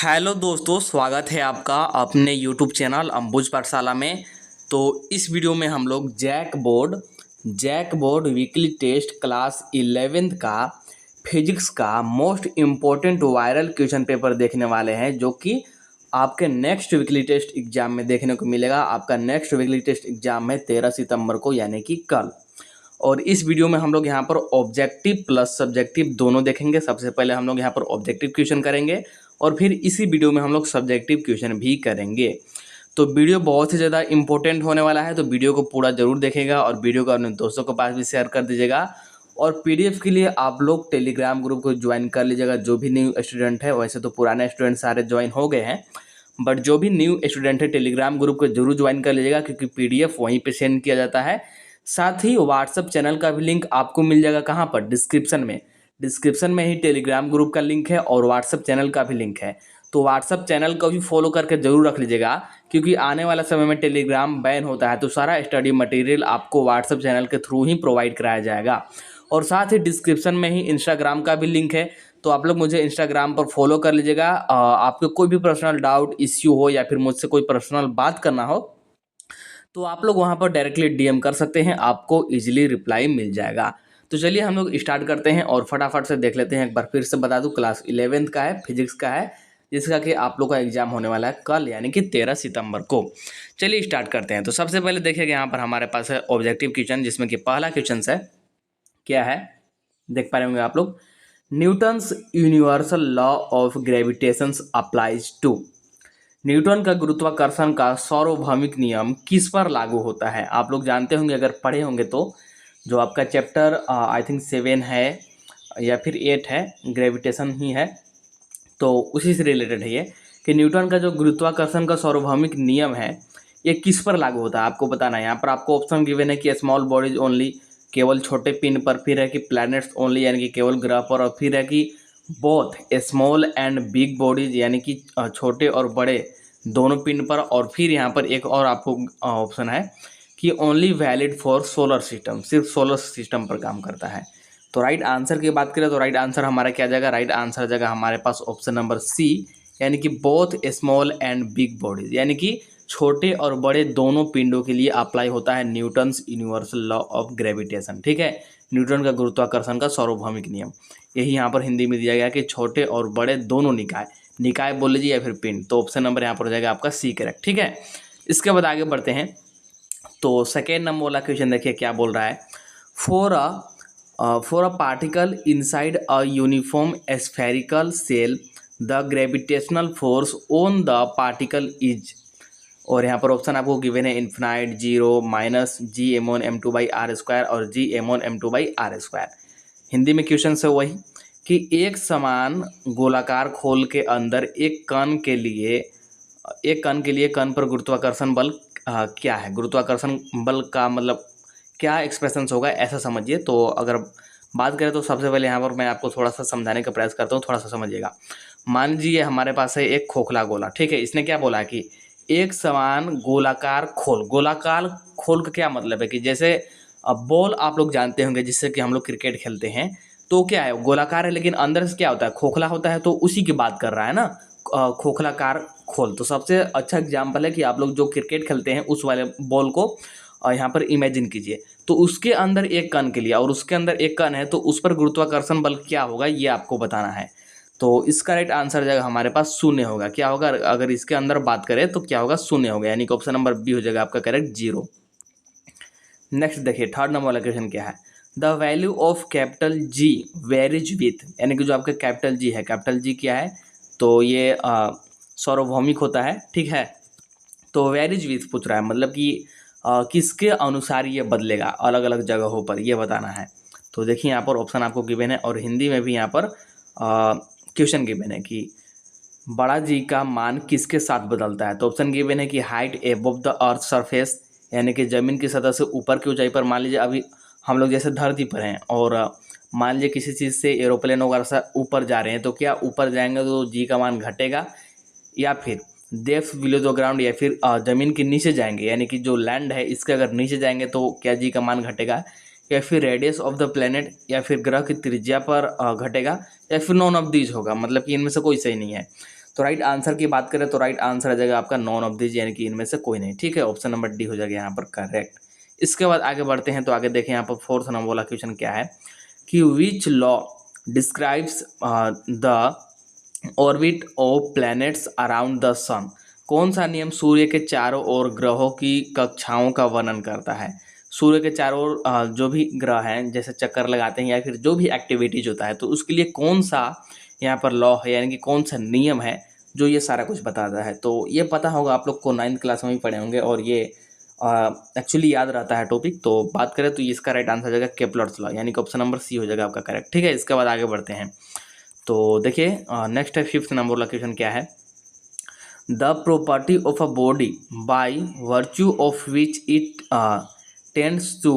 Hello दोस्तों, स्वागत है आपका अपने यूट्यूब चैनल अंबुज पाठशाला में। तो इस वीडियो में हम लोग JAC board weekly test class 11th का फिजिक्स का most important viral question paper देखने वाले हैं, जो कि आपके नेक्स्ट वीकली टेस्ट एग्जाम में देखने को मिलेगा। आपका नेक्स्ट वीकली टेस्ट एग्जाम है 13 सितंबर को, यानी कि कल। और इस वीडियो में हम लोग यहाँ पर ऑब्जेक्टिव प्लस सब्जेक्टिव दोनों देखेंगे। सबसे पहले हम लोग यहाँ पर ऑब्जेक्टिव क्वेश्चन करेंगे और फिर इसी वीडियो में हम लोग सब्जेक्टिव क्वेश्चन भी करेंगे। तो वीडियो बहुत ही ज़्यादा इंपॉर्टेंट होने वाला है, तो वीडियो को पूरा जरूर देखेगा और वीडियो को अपने दोस्तों के पास भी शेयर कर दीजिएगा। और पीडीएफ के लिए आप लोग टेलीग्राम ग्रुप को ज्वाइन कर लीजिएगा। जो भी न्यू स्टूडेंट है, वैसे तो पुराने स्टूडेंट सारे ज्वाइन हो गए हैं, बट जो भी न्यू स्टूडेंट है टेलीग्राम ग्रुप को जरूर ज्वाइन कर लीजिएगा, क्योंकि पीडीएफ वहीं पे सेंड किया जाता है। साथ ही व्हाट्सएप चैनल का भी लिंक आपको मिल जाएगा। कहाँ पर? डिस्क्रिप्शन में ही टेलीग्राम ग्रुप का लिंक है और व्हाट्सएप चैनल का भी लिंक है। तो व्हाट्सएप चैनल को भी फॉलो करके जरूर रख लीजिएगा, क्योंकि आने वाला समय में टेलीग्राम बैन होता है, तो सारा स्टडी मटेरियल आपको व्हाट्सएप चैनल के थ्रू ही प्रोवाइड कराया जाएगा। और साथ ही डिस्क्रिप्शन में ही इंस्टाग्राम का भी लिंक है, तो आप लोग मुझे इंस्टाग्राम पर फॉलो कर लीजिएगा। आपको कोई भी पर्सनल डाउट इश्यू हो या फिर मुझसे कोई पर्सनल बात करना हो, तो आप लोग वहाँ पर डायरेक्टली डीएम कर सकते हैं, आपको इजीली रिप्लाई मिल जाएगा। तो चलिए हम लोग स्टार्ट करते हैं और फटाफट से देख लेते हैं। एक बार फिर से बता दूं, क्लास 11th का है, फिजिक्स का है, जिसका कि आप लोग का एग्जाम होने वाला है कल, यानी कि 13 सितंबर को। चलिए स्टार्ट करते हैं। तो सबसे पहले देखिएगा, यहाँ पर हमारे पास है ऑब्जेक्टिव क्वेश्चन, जिसमें कि पहला क्वेश्चन है, क्या है देख पा रहे होंगे आप लोग। Newton's universal law of gravitation applies to. Newton का गुरुत्वाकर्षण का सार्वभौमिक नियम किस पर लागू होता है? आप लोग जानते होंगे, अगर पढ़े होंगे तो। जो आपका चैप्टर आई थिंक 7 है या फिर 8 है, ग्रेविटेशन ही है, तो उसी से रिलेटेड है ये, कि न्यूटन का जो गुरुत्वाकर्षण का सार्वभौमिक नियम है, ये किस पर लागू होता है आपको बताना है। यहाँ पर आपको ऑप्शन गिवन है कि स्मॉल बॉडीज ओनली, केवल छोटे पिंड पर, फिर है कि प्लैनेट्स ओनली, यानी कि केवल ग्रह पर, और फिर है कि both small and big bodies, यानी कि छोटे और बड़े दोनों पिंड पर, और फिर यहाँ पर एक और आपको ऑप्शन है कि only valid for solar system, सिर्फ सोलर सिस्टम पर काम करता है। तो राइट आंसर की बात करें तो राइट आंसर हमारा क्या जाएगा? राइट आंसर जाएगा हमारे पास ऑप्शन नंबर सी, यानी कि both small and big bodies, यानी कि छोटे और बड़े दोनों पिंडों के लिए अप्लाई होता है Newton's universal law of gravitation. ठीक है, न्यूटन का गुरुत्वाकर्षण का सार्वभौमिक नियम, यही यहाँ पर हिंदी में दिया गया कि छोटे और बड़े दोनों निकाय बोल लीजिए या फिर पिंड। तो ऑप्शन नंबर यहाँ पर हो जाएगा आपका सी करेक्ट। ठीक है, इसके बाद आगे बढ़ते हैं। तो सेकेंड नंबर वाला क्वेश्चन देखिए क्या बोल रहा है। For a particle inside a uniform spherical shell, the gravitational force on the particle is. और यहाँ पर ऑप्शन आपको गिवन है इन्फिनाइट, जीरो, माइनस g(m(m)(2/r²) और g(m(m)(2/r²). हिंदी में क्वेश्चन है वही कि एक समान गोलाकार खोल के अंदर एक कण के लिए कण पर गुरुत्वाकर्षण बल क्या है? गुरुत्वाकर्षण बल का मतलब क्या एक्सप्रेशन होगा, ऐसा समझिए। तो अगर बात करें तो सबसे पहले यहाँ पर मैं आपको थोड़ा सा समझाने का प्रयास करता हूँ, थोड़ा सा समझिएगा। मान लीजिए हमारे पास है एक खोखला गोला, ठीक है। इसने क्या बोला कि एक समान गोलाकार खोल का क्या मतलब है कि जैसे बॉल आप लोग जानते होंगे, जिससे कि हम लोग क्रिकेट खेलते हैं, तो क्या है, गोलाकार है, लेकिन अंदर से क्या होता है, खोखला होता है। तो उसी की बात कर रहा है ना, खोखलाकार खोल। तो सबसे अच्छा एग्जाम्पल है कि आप लोग जो क्रिकेट खेलते हैं उस वाले बॉल को यहाँ पर इमेजिन कीजिए। तो उसके अंदर एक कण के लिए और उसके अंदर एक कण है, तो उस पर गुरुत्वाकर्षण बल क्या होगा, ये आपको बताना है। तो इसका राइट आंसर जाएगा हमारे पास शून्य होगा। क्या होगा अगर इसके अंदर बात करें तो क्या होगा? शून्य होगा, यानी कि ऑप्शन नंबर बी हो जाएगा आपका करेक्ट, 0। नेक्स्ट देखिए, थर्ड नंबर वाला क्वेश्चन क्या है। The value of capital G varies with, यानी कि जो आपका कैपिटल जी है, कैपिटल जी क्या है, तो ये सार्वभौमिक होता है, ठीक है। तो वेरीज विथ पूछ रहा है, मतलब कि किसके अनुसार ये बदलेगा अलग अलग जगहों पर, ये बताना है। तो देखिए यहाँ पर ऑप्शन आपको गिवन है और हिंदी में भी यहाँ पर क्वेश्चन गिवन है कि बड़ा जी का मान किसके साथ बदलता है। तो ऑप्शन गिवन है कि height above the earth surface, यानी कि ज़मीन की सतह से ऊपर की ऊंचाई पर। मान लीजिए अभी हम लोग जैसे धरती पर हैं और मान लीजिए किसी चीज़ से एरोप्लेन वगैरह से ऊपर जा रहे हैं, तो क्या ऊपर जाएंगे तो जी का मान घटेगा, या फिर डेप्थ बिलो द ग्राउंड, या फिर ज़मीन के नीचे जाएंगे, यानी कि जो लैंड है इसके अगर नीचे जाएंगे तो क्या जी का मान घटेगा, या फिर रेडियस ऑफ द प्लेनेट, या फिर ग्रह की त्रिज्या पर घटेगा, या फिर नॉन ऑफ दीज होगा, मतलब कि इनमें से कोई सही नहीं है। तो राइट आंसर की बात करें तो राइट आंसर आ जाएगा आपका नॉन ऑफ दिस, यानी कि इनमें से कोई नहीं। ठीक है, ऑप्शन नंबर डी हो जाएगा यहाँ पर करेक्ट। इसके बाद आगे बढ़ते हैं, तो आगे देखें यहाँ पर फोर्थ नंबर वाला क्वेश्चन क्या है कि which law describes the orbit of planets around the sun. कौन सा नियम सूर्य के चारों ओर ग्रहों की कक्षाओं का वर्णन करता है। सूर्य के चारों ओर जो भी ग्रह हैं जैसे चक्कर लगाते हैं या फिर जो भी एक्टिविटीज होता है, तो उसके लिए कौन सा यहाँ पर लॉ है, यानी कि कौन सा नियम है जो ये सारा कुछ बताता है। तो ये पता होगा आप लोग को, 9th क्लास में ही पढ़े होंगे और ये एक्चुअली याद रहता है टॉपिक। तो बात करें तो इसका राइट आंसर हो जाएगा केपलर्स लॉ, यानी कि ऑप्शन नंबर सी हो जाएगा आपका करेक्ट। ठीक है, इसके बाद आगे बढ़ते हैं, तो देखिए नेक्स्ट है 5th नंबर वाला क्वेश्चन क्या है। The property of a body by virtue of which it tends to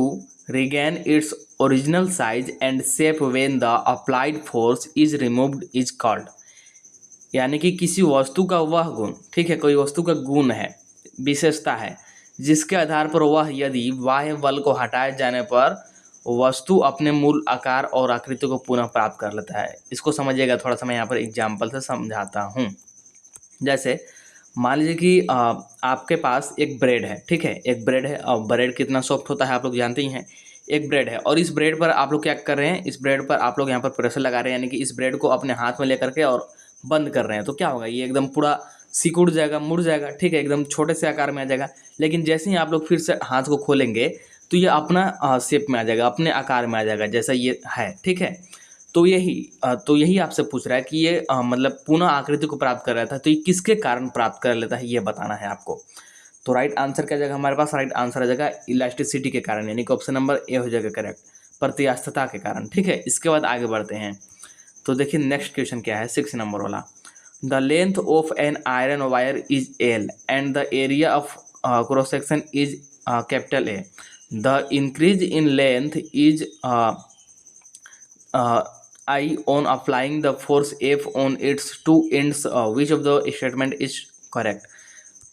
regain its original size and shape when the applied force is removed is called. यानी कि किसी वस्तु का वह गुण, ठीक है, कोई वस्तु का गुण है, विशेषता है, जिसके आधार पर वह यदि बाह्य बल को हटाए जाने पर वस्तु अपने मूल आकार और आकृति को पुनः प्राप्त कर लेता है। इसको समझिएगा, थोड़ा सा मैं यहाँ पर एग्जाम्पल से समझाता हूँ। जैसे मान लीजिए कि आपके पास एक ब्रेड है, ठीक है, एक ब्रेड है और ब्रेड कितना सॉफ्ट होता है आप लोग जानते ही हैं। एक ब्रेड है और इस ब्रेड पर आप लोग क्या कर रहे हैं, इस ब्रेड पर आप लोग यहाँ पर प्रेशर लगा रहे हैं, यानी कि इस ब्रेड को अपने हाथ में लेकर के और बंद कर रहे हैं। तो क्या होगा, ये एकदम पूरा सिकुड़ जाएगा, मुड़ जाएगा, ठीक है, एकदम छोटे से आकार में आ जाएगा। लेकिन जैसे ही आप लोग फिर से हाथ को खोलेंगे तो ये अपना शेप में आ जाएगा, अपने आकार में आ जाएगा जैसा ये है। ठीक है, तो यही आपसे पूछ रहा है कि ये मतलब पुनः आकृति को प्राप्त कर रहा था, तो ये किसके कारण प्राप्त कर लेता है, ये बताना है आपको। तो राइट आंसर क्या जाएगा हमारे पास, राइट आंसर आ जाएगा इलास्टिसिटी के कारण, यानी कि ऑप्शन नंबर ए हो जाएगा करेक्ट, प्रत्यास्थता के कारण। ठीक है, इसके बाद आगे बढ़ते हैं, तो देखिए नेक्स्ट क्वेश्चन क्या है 6 नंबर वाला। The length of an iron wire is L and the area of cross section is capital A. The increase in length is I on applying the force F on its two ends, which of the statement is correct।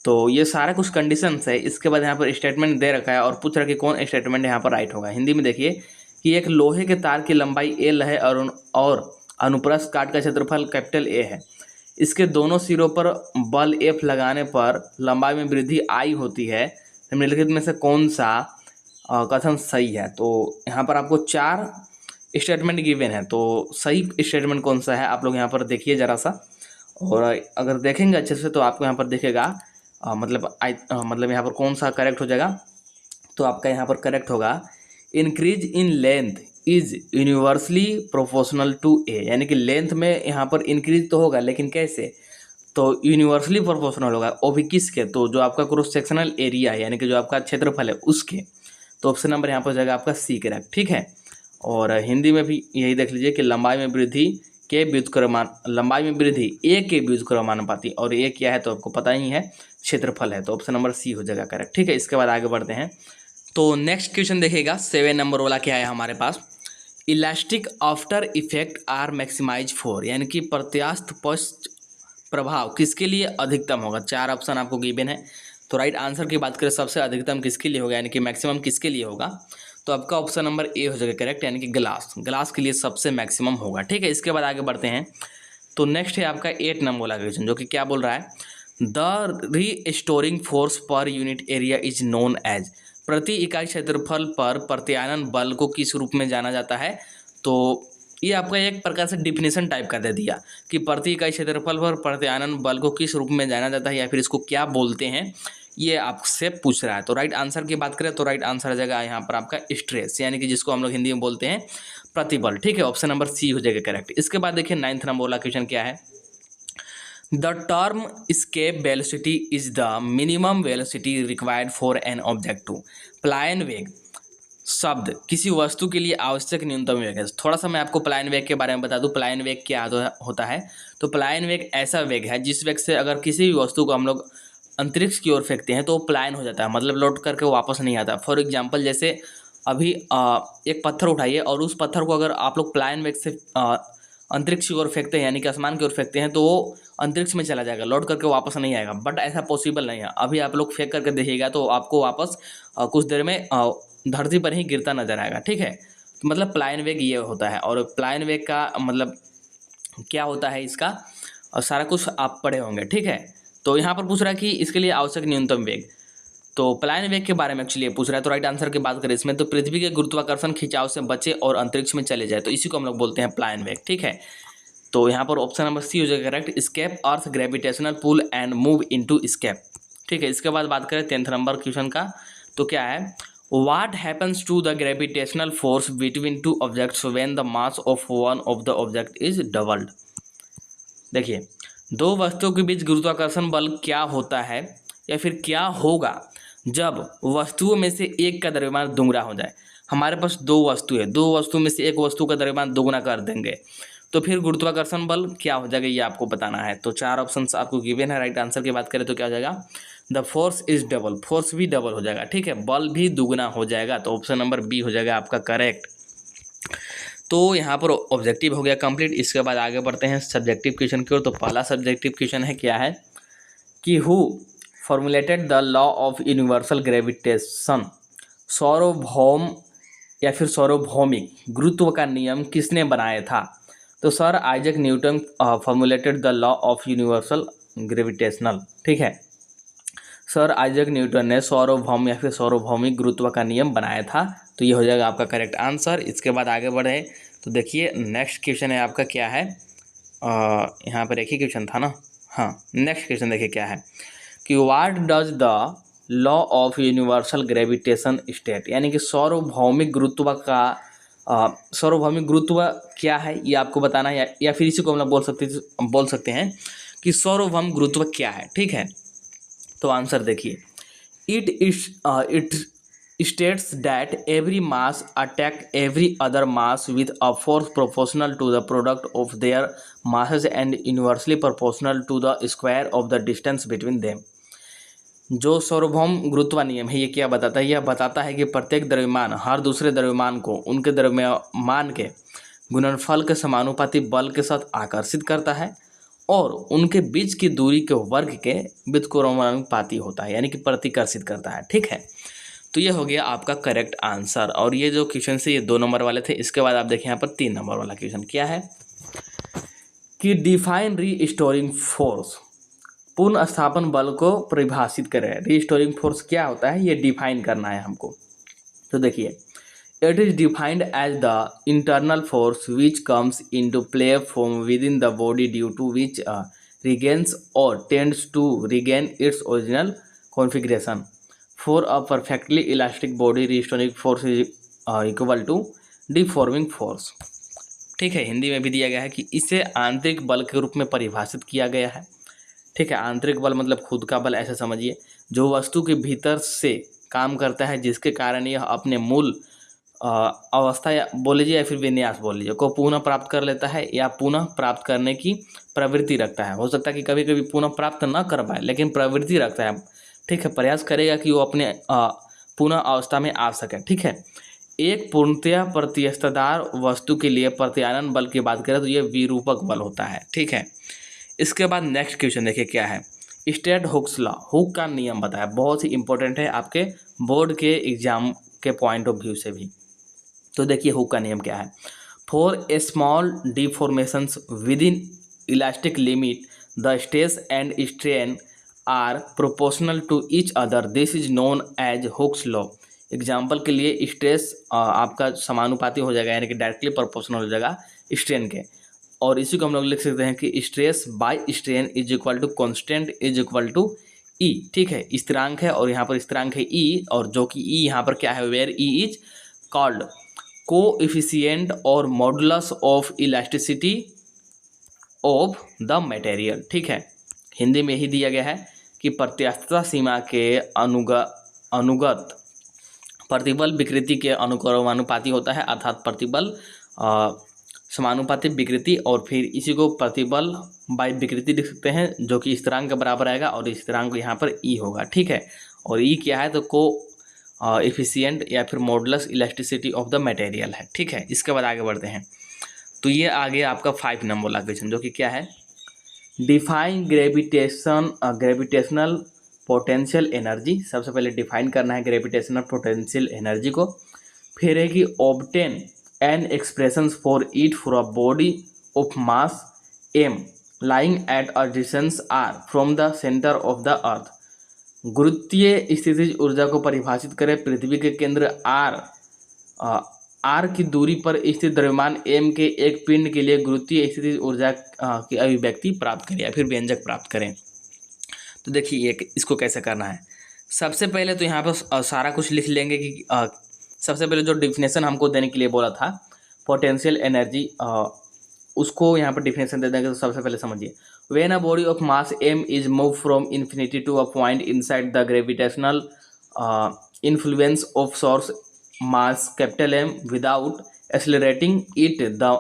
तो ये सारा कुछ conditions है। इसके बाद यहाँ पर statement दे रखा है और पूछ रहा है कि कौन स्टेटमेंट यहाँ पर राइट होगा। हिंदी में देखिए कि एक लोहे के तार की लंबाई L है और अनुप्रस्थ काट का क्षेत्रफल कैपिटल A है। इसके दोनों सिरों पर बल F लगाने पर लंबाई में वृद्धि I होती है। निम्नलिखित में से कौन सा कथन सही है। तो यहाँ पर आपको 4 स्टेटमेंट गिवन है, तो सही स्टेटमेंट कौन सा है आप लोग यहाँ पर देखिए ज़रा सा, और अगर देखेंगे अच्छे से तो आपको यहाँ पर दिखेगा मतलब यहाँ पर कौन सा करेक्ट हो जाएगा। तो आपका यहाँ पर करेक्ट होगा increase in length is universally proportional to a, यानी कि लेंथ में यहाँ पर इंक्रीज तो होगा लेकिन कैसे, तो यूनिवर्सली प्रोपोर्शनल होगा। वो भी किसके, तो जो आपका क्रॉस सेक्शनल एरिया है, यानी कि जो आपका क्षेत्रफल है उसके। तो ऑप्शन नंबर यहाँ पर हो जाएगा आपका सी करेक्ट। ठीक है, और हिंदी में भी यही देख लीजिए कि लंबाई में वृद्धि के लंबाई में वृद्धि ए के व्युत्क्रमानुपाती, और ए क्या है तो आपको पता ही है, क्षेत्रफल है। तो ऑप्शन नंबर सी हो जाएगा करेक्ट। ठीक है, इसके बाद आगे बढ़ते हैं, तो नेक्स्ट क्वेश्चन देखिएगा 7 नंबर वाला क्या है हमारे पास। Elastic after effect are maximize for, यानी कि प्रत्यास्थ पश्च प्रभाव किसके लिए अधिकतम होगा। 4 ऑप्शन आपको गिवन है। तो राइट आंसर की बात करें सबसे अधिकतम किसके लिए होगा, यानी कि मैक्सिमम किसके लिए होगा, तो आपका ऑप्शन नंबर ए हो जाएगा करेक्ट, यानी कि ग्लास के लिए सबसे मैक्सिमम होगा। ठीक है, इसके बाद आगे बढ़ते हैं, तो नेक्स्ट है आपका 8 नंबर वाला क्वेश्चन, जो कि क्या बोल रहा है, the restoring force per unit area is known as. प्रति इकाई क्षेत्रफल पर प्रत्यानयन बल को किस रूप में जाना जाता है। तो ये आपका एक प्रकार से डिफिनेशन टाइप का दे दिया कि प्रति इकाई क्षेत्रफल पर प्रत्यानयन बल को किस रूप में जाना जाता है या फिर इसको क्या बोलते हैं, ये आपसे पूछ रहा है। तो राइट आंसर की बात करें तो राइट आंसर आ जाएगा यहाँ पर आपका स्ट्रेस, यानी कि जिसको हम लोग हिंदी में बोलते हैं प्रतिबल। ठीक है, ऑप्शन नंबर सी हो जाएगा करेक्ट। इसके बाद देखिए 9th नंबर वाला क्वेश्चन क्या है, the term escape velocity is the minimum velocity required for an object to. प्लायन वेग शब्द किसी वस्तु के लिए आवश्यक न्यूनतम वेग है। थोड़ा सा मैं आपको प्लायन वेग के बारे में बता दूं, प्लायन वेग क्या होता है। तो प्लायन वेग ऐसा वेग है जिस वेग से अगर किसी भी वस्तु को हम लोग अंतरिक्ष की ओर फेंकते हैं तो वो प्लायन हो जाता है, मतलब लौट करके वापस नहीं आता। फॉर एग्जांपल जैसे अभी एक पत्थर उठाइए और उस पत्थर को अगर आप लोग प्लायन वेग से अंतरिक्ष की ओर फेंकते हैं, यानी कि आसमान की ओर फेंकते हैं, तो वो अंतरिक्ष में चला जाएगा, लौट करके वापस नहीं आएगा। बट ऐसा पॉसिबल नहीं है। अभी आप लोग फेंक करके देखिएगा तो आपको वापस कुछ देर में धरती पर ही गिरता नजर आएगा। ठीक है, तो मतलब प्लायन वेग ये होता है। और प्लायन वेग का मतलब क्या होता है इसका, और सारा कुछ आप पढ़े होंगे, ठीक है। तो यहाँ पर पूछ रहा है कि इसके लिए आवश्यक न्यूनतम वेग, तो पलायन वेग के बारे में एक्चुअली पूछ रहा है। तो राइट आंसर की बात करें इसमें, तो पृथ्वी के गुरुत्वाकर्षण खिंचाव से बचे और अंतरिक्ष में चले जाए, तो इसी को हम लोग बोलते हैं पलायन वेग, ठीक है। तो यहाँ पर ऑप्शन नंबर सी हो जाएगा correct, escape earth gravitational pull and move into escape, ठीक है। इसके बाद बात करें 10th नंबर क्वेश्चन का, तो क्या है, what happens to the gravitational force between two objects when the mass of one of the object is doubled. देखिए, दो वस्तुओं के बीच गुरुत्वाकर्षण बल क्या होता है या फिर क्या होगा जब वस्तुओं में से एक का द्रव्यमान दुगना हो जाए। हमारे पास दो वस्तु है, दो वस्तु में से एक वस्तु का द्रव्यमान दुगना कर देंगे तो फिर गुरुत्वाकर्षण बल क्या हो जाएगा, ये आपको बताना है। तो 4 ऑप्शंस आपको गिवन है। राइट आंसर की बात करें तो क्या हो जाएगा, the force is double, force भी डबल हो जाएगा, ठीक है, बल भी दुगना हो जाएगा। तो ऑप्शन नंबर बी हो जाएगा आपका करेक्ट। तो यहाँ पर ऑब्जेक्टिव हो गया कंप्लीट। इसके बाद आगे बढ़ते हैं सब्जेक्टिव क्वेश्चन की ओर। तो पहला सब्जेक्टिव क्वेश्चन है, क्या है कि who formulated the law of universal gravitation, सार्वभौम या फिर सार्वभौमिक गुरुत्व का नियम किसने बनाया था। तो sir Isaac Newton formulated the law of universal gravitational, ठीक है। सर आइजैक न्यूटन ने सार्वभौम या फिर सार्वभौमिक गुरुत्व का नियम बनाया था, तो ये हो जाएगा आपका करेक्ट आंसर। इसके बाद आगे बढ़े तो देखिए नेक्स्ट क्वेश्चन है आपका, क्या है, यहाँ पर एक ही क्वेश्चन था ना, हाँ नेक्स्ट क्वेश्चन देखिए क्या है कि what does the law of universal gravitation state, यानी कि सार्वभौमिक गुरुत्व का सार्वभौमिक गुरुत्व क्या है ये आपको बताना है, या फिर इसी को हम लोग बोल सकते हैं कि सार्वभौम गुरुत्व क्या है, ठीक है। तो आंसर देखिए, it states that every mass attack every other mass with a force proportional to the product of their masses and inversely proportional to the square of the distance between them। जो सार्वभौम गुरुत्व नियम है ये क्या बताता है, यह बताता है कि प्रत्येक द्रव्यमान हर दूसरे द्रव्यमान को उनके द्रव्यमान के गुणनफल के समानुपाती बल के साथ आकर्षित करता है और उनके बीच की दूरी के वर्ग के व्युत्क्रमानुपाती होता है, यानी कि प्रतिकर्षित करता है, ठीक है। तो ये हो गया आपका करेक्ट आंसर। और ये जो क्वेश्चन है ये 2 नंबर वाले थे। इसके बाद आप देखें यहाँ पर 3 नंबर वाला क्वेश्चन क्या है कि डिफाइन रीस्टोरिंग फोर्स, पुनः स्थापन बल को परिभाषित करें। रीस्टोरिंग फोर्स क्या होता है ये डिफाइन करना है हमको। तो देखिए, it is defined as the internal force which comes into play from within the body due to which regains or tends to regain its original configuration. For a perfectly elastic body restoring force is equal to deforming force, ठीक है। हिंदी में भी दिया गया है कि इसे आंतरिक बल के रूप में परिभाषित किया गया है, ठीक है। आंतरिक बल मतलब खुद का बल, ऐसा समझिए, जो वस्तु के भीतर से काम करता है जिसके कारण यह अपने मूल अवस्था या बोल लीजिए या फिर विन्यास बोल लीजिए को पुनः प्राप्त कर लेता है या पुनः प्राप्त करने की प्रवृत्ति रखता है। हो सकता है कि कभी कभी पुनः प्राप्त न कर पाए लेकिन प्रवृत्ति रखता है, ठीक है, प्रयास करेगा कि वो अपने पुनः अवस्था में आ सके, ठीक है। एक पूर्णतया प्रतिस्थदार वस्तु के लिए प्रत्यानयन बल की बात करें तो ये विरूपक बल होता है, ठीक है। इसके बाद नेक्स्ट क्वेश्चन देखिए क्या है, स्टेट हुक्स लॉ, हुक का नियम बताया, बहुत ही इंपॉर्टेंट है आपके बोर्ड के एग्जाम के पॉइंट ऑफ व्यू से भी। तो देखिए हुक का नियम क्या है, for a small deformations within elastic limit the stress and strain are proportional to each other, this is known as Hooke's law. Example के लिए स्ट्रेस आपका समानुपाती हो जाएगा, यानी कि डायरेक्टली प्रोपोर्शनल हो जाएगा स्ट्रेन के, और इसी को हम लोग लिख सकते हैं कि stress by strain is equal to constant is equal to E, ठीक है। स्थिरांक है और यहाँ पर स्थिरांक है ई, और जो कि ई यहाँ पर क्या है, where E is called coefficient or modulus of elasticity of the material, ठीक है। हिंदी में ही दिया गया है कि प्रत्यास्थता सीमा के अनुगत प्रतिबल विकृति के अनुक्रमानुपाती होता है, अर्थात प्रतिबल समानुपाती विकृति, और फिर इसी को प्रतिबल बाय विकृति लिख सकते हैं जो कि स्थिरांक के बराबर आएगा, और स्थिरांक यहाँ पर ई होगा, ठीक है। और ई क्या है, तो को एफिशिएंट या फिर modulus elasticity of the material है, ठीक है। इसके बाद आगे बढ़ते हैं, तो ये आ गया आपका 5 नंबर वाला क्वेश्चन जो कि क्या है, डिफाइन ग्रेविटेशनल पोटेंशियल एनर्जी। सबसे पहले डिफाइन करना है ग्रेविटेशनल पोटेंशियल एनर्जी को, फिर है कि obtain an expression for it for a body of mass M lying at a distance r from the center of the earth। गुरुत्वीय स्थितिज ऊर्जा को परिभाषित करें। पृथ्वी के केंद्र आर की दूरी पर स्थित द्रव्यमान एम के एक पिंड के लिए गुरुत्वीय स्थितिज ऊर्जा की अभिव्यक्ति प्राप्त करें या फिर व्यंजक प्राप्त करें। तो देखिए इसको कैसे करना है। सबसे पहले तो यहाँ पर सारा कुछ लिख लेंगे कि सबसे पहले जो डिफिनेशन हमको देने के लिए बोला था पोटेंशियल एनर्जी, उसको यहाँ पर डिफिनेशन दे देंगे। तो सबसे पहले समझिए, when a body of mass M is move from infinity to a point inside the gravitational influence of source mass capital M without accelerating it, the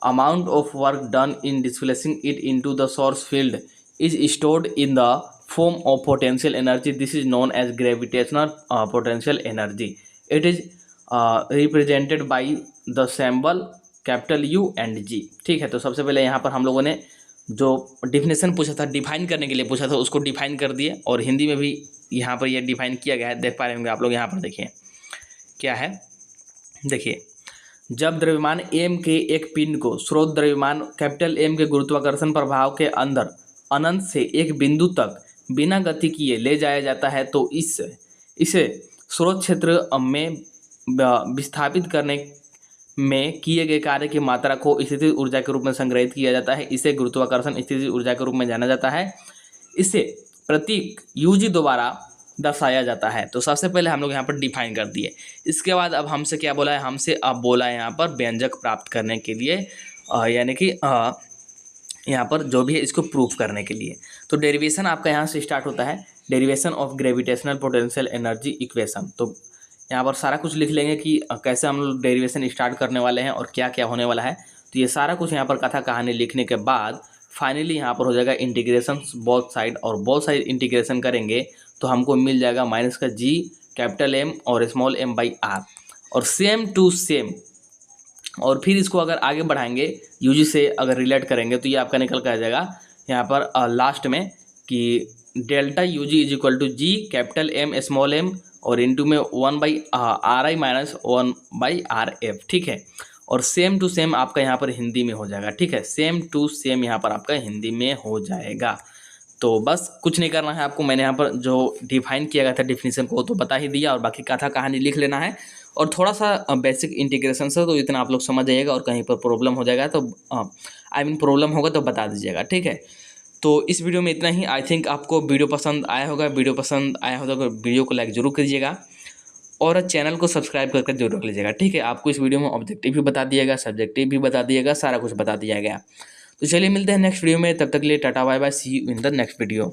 amount of work done in displacing it into the source field is stored in the form of potential energy. This is known as gravitational potential energy. It is represented by the symbol capital U and G। ठीक है, तो सबसे पहले यहाँ पर हम लोगों ने जो डिफिनेशन पूछा था, डिफाइन करने के लिए पूछा था, उसको डिफाइन कर दिए और हिंदी में भी यहाँ पर ये डिफाइन किया गया है। देख पा रहे होंगे आप लोग, यहाँ पर देखिए क्या है। देखिए, जब द्रव्यमान m के एक पिंड को स्रोत द्रव्यमान कैपिटल M के गुरुत्वाकर्षण प्रभाव के अंदर अनंत से एक बिंदु तक बिना गति किए ले जाया जाता है, तो इसे स्रोत क्षेत्र में विस्थापित करने में किए गए कार्य की मात्रा को स्थितिज ऊर्जा के रूप में संग्रहित किया जाता है। इसे गुरुत्वाकर्षण स्थितिज ऊर्जा के रूप में जाना जाता है। इसे प्रतीक UG द्वारा दर्शाया जाता है। तो सबसे पहले हम लोग यहाँ पर डिफाइन कर दिए। इसके बाद अब हमसे क्या बोला है, हमसे अब बोला है यहाँ पर व्यंजक प्राप्त करने के लिए, यानी कि यहाँ पर जो भी है इसको प्रूफ करने के लिए। तो डेरिवेशन आपका यहाँ से स्टार्ट होता है, derivation of gravitational potential energy equation. तो यहाँ पर सारा कुछ लिख लेंगे कि कैसे हम लोग डेरिवेशन स्टार्ट करने वाले हैं और क्या क्या होने वाला है। तो ये सारा कुछ यहाँ पर कथा कहानी लिखने के बाद फाइनली यहाँ पर हो जाएगा इंटीग्रेशन बोथ साइड, और बोथ साइड इंटीग्रेशन करेंगे तो हमको मिल जाएगा माइनस का G कैपिटल M और स्मॉल m बाई R, और सेम टू सेम। और फिर इसको अगर आगे बढ़ाएंगे UG से अगर रिलेट करेंगे तो ये आपका निकल कर आ जाएगा यहाँ पर लास्ट में कि delta UG is equal to G capital M small m और इनटू में 1 by RI minus 1 by RF। ठीक है, और सेम टू सेम आपका यहाँ पर हिंदी में हो जाएगा। ठीक है, सेम टू सेम यहाँ पर आपका हिंदी में हो जाएगा। तो बस कुछ नहीं करना है आपको, मैंने यहाँ पर जो डिफाइन किया गया था डेफिनेशन को तो बता ही दिया, और बाकी कथा कहानी लिख लेना है और थोड़ा सा बेसिक इंटीग्रेशन से, तो इतना आप लोग समझ जाइएगा। और कहीं पर प्रॉब्लम हो जाएगा तो प्रॉब्लम होगा तो बता दीजिएगा। ठीक है, तो इस वीडियो में इतना ही। आई थिंक आपको वीडियो पसंद आया होगा। वीडियो पसंद आया होगा तो वीडियो को लाइक जरूर कीजिएगा और चैनल को सब्सक्राइब करके जरूर रख लीजिएगा। ठीक है, आपको इस वीडियो में ऑब्जेक्टिव भी बता दिएगा, सब्जेक्टिव भी बता दिएगा, सारा कुछ बता दिया गया। तो चलिए मिलते हैं नेक्स्ट वीडियो में, तब तक के लिए tata bye bye, see you in the next video.